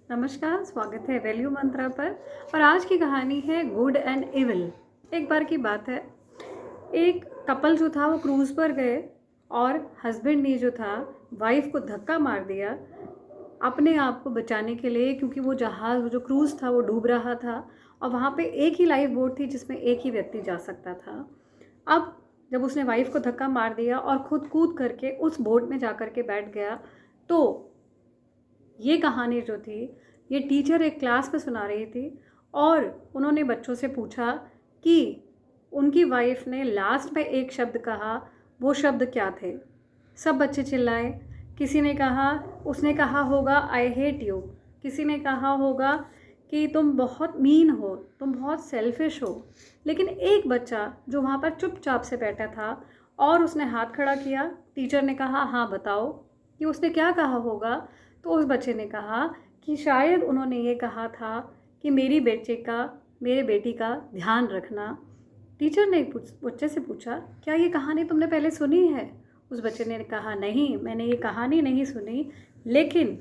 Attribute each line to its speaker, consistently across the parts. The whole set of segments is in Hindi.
Speaker 1: नमस्कार, स्वागत है वैल्यू मंत्रा पर। और आज की कहानी है गुड एंड इविल। एक बार की बात है, एक कपल जो था वो क्रूज़ पर गए और हस्बैंड ने जो था वाइफ को धक्का मार दिया अपने आप को बचाने के लिए, क्योंकि वो जहाज़, वो जो क्रूज़ था वो डूब रहा था और वहाँ पे एक ही लाइफ बोट थी जिसमें एक ही व्यक्ति जा सकता था। अब जब उसने वाइफ को धक्का मार दिया और खुद कूद करके उस बोट में जा कर के बैठ गया, तो ये कहानी जो थी ये टीचर एक क्लास में सुना रही थी और उन्होंने बच्चों से पूछा कि उनकी वाइफ ने लास्ट में एक शब्द कहा, वो शब्द क्या थे। सब बच्चे चिल्लाए। किसी ने कहा, उसने कहा होगा आई हेट यू, किसी ने कहा होगा कि तुम बहुत मीन हो, तुम बहुत सेल्फिश हो। लेकिन एक बच्चा जो वहाँ पर चुपचाप से बैठा था और उसने हाथ खड़ा किया, टीचर ने कहा हाँ बताओ कि उसने क्या कहा होगा। तो उस बच्चे ने कहा कि शायद उन्होंने ये कहा था कि मेरे बेटी का ध्यान रखना। टीचर ने बच्चे से पूछा, क्या ये कहानी तुमने पहले सुनी है? उस बच्चे ने कहा नहीं, मैंने ये कहानी नहीं सुनी, लेकिन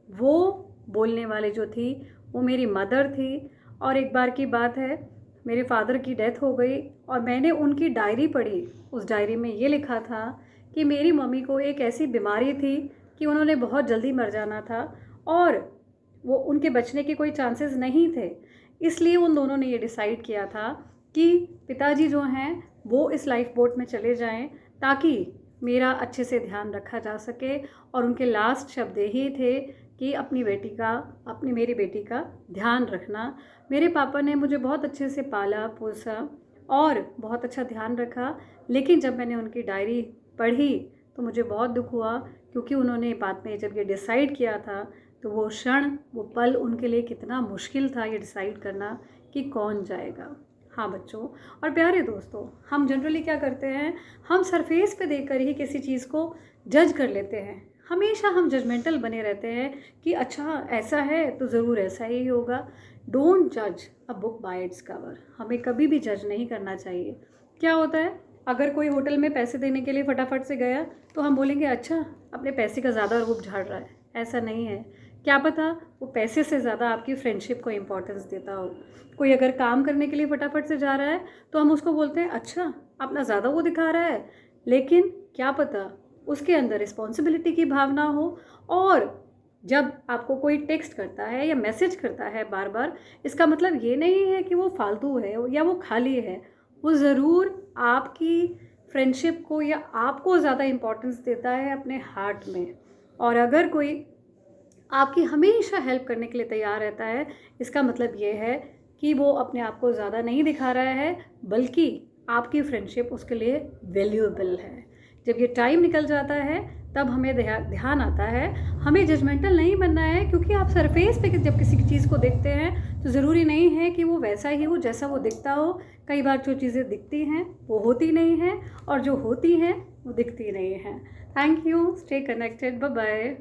Speaker 1: वो बोलने वाली जो थी वो मेरी मदर थी। और एक बार की बात है, मेरे फादर की डेथ हो गई और मैंने उनकी डायरी पढ़ी। उस डायरी में ये लिखा था कि मेरी मम्मी को एक ऐसी बीमारी थी कि उन्होंने बहुत जल्दी मर जाना था और वो उनके बचने के कोई चांसेस नहीं थे। इसलिए उन दोनों ने ये डिसाइड किया था कि पिताजी जो हैं वो इस लाइफ बोट में चले जाएं ताकि मेरा अच्छे से ध्यान रखा जा सके। और उनके लास्ट शब्द यही थे कि मेरी बेटी का ध्यान रखना। मेरे पापा ने मुझे बहुत अच्छे से पाला पोसा और बहुत अच्छा ध्यान रखा, लेकिन जब मैंने उनकी डायरी पढ़ी तो मुझे बहुत दुख हुआ, क्योंकि उन्होंने बाद में जब ये डिसाइड किया था तो वो क्षण, वो पल उनके लिए कितना मुश्किल था ये डिसाइड करना कि कौन जाएगा। हाँ बच्चों और प्यारे दोस्तों, हम जनरली क्या करते हैं, हम सरफेस पे देखकर ही किसी चीज़ को जज कर लेते हैं। हमेशा हम जजमेंटल बने रहते हैं कि अच्छा ऐसा है तो ज़रूर ऐसा ही होगा। डोंट जज a book by its cover. हमें कभी भी जज नहीं करना चाहिए। क्या होता है, अगर कोई होटल में पैसे देने के लिए फटाफट से गया तो हम बोलेंगे अच्छा अपने पैसे का ज़्यादा रूप झाड़ रहा है। ऐसा नहीं है, क्या पता वो पैसे से ज़्यादा आपकी फ्रेंडशिप को इम्पोर्टेंस देता हो। कोई अगर काम करने के लिए फटाफट से जा रहा है तो हम उसको बोलते हैं अच्छा अपना ज़्यादा वो दिखा रहा है, लेकिन क्या पता उसके अंदर रिस्पॉन्सिबिलिटी की भावना हो। और जब आपको कोई टेक्स्ट करता है या मैसेज करता है बार बार, इसका मतलब ये नहीं है कि वो फालतू है या वो खाली है। वो ज़रूर आपकी फ्रेंडशिप को या आपको ज़्यादा इम्पोर्टेंस देता है अपने हार्ट में। और अगर कोई आपकी हमेशा हेल्प करने के लिए तैयार रहता है, इसका मतलब ये है कि वो अपने आप को ज़्यादा नहीं दिखा रहा है, बल्कि आपकी फ्रेंडशिप उसके लिए वैल्यूएबल है। जब ये टाइम निकल जाता है तब हमें ध्यान आता है। हमें जजमेंटल नहीं बनना है, क्योंकि आप सरफेस पे जब किसी चीज़ को देखते हैं तो ज़रूरी नहीं है कि वो वैसा ही हो जैसा वो दिखता हो। कई बार जो चीज़ें दिखती हैं वो होती नहीं हैं और जो होती हैं वो दिखती नहीं हैं। Thank you, stay connected, bye bye.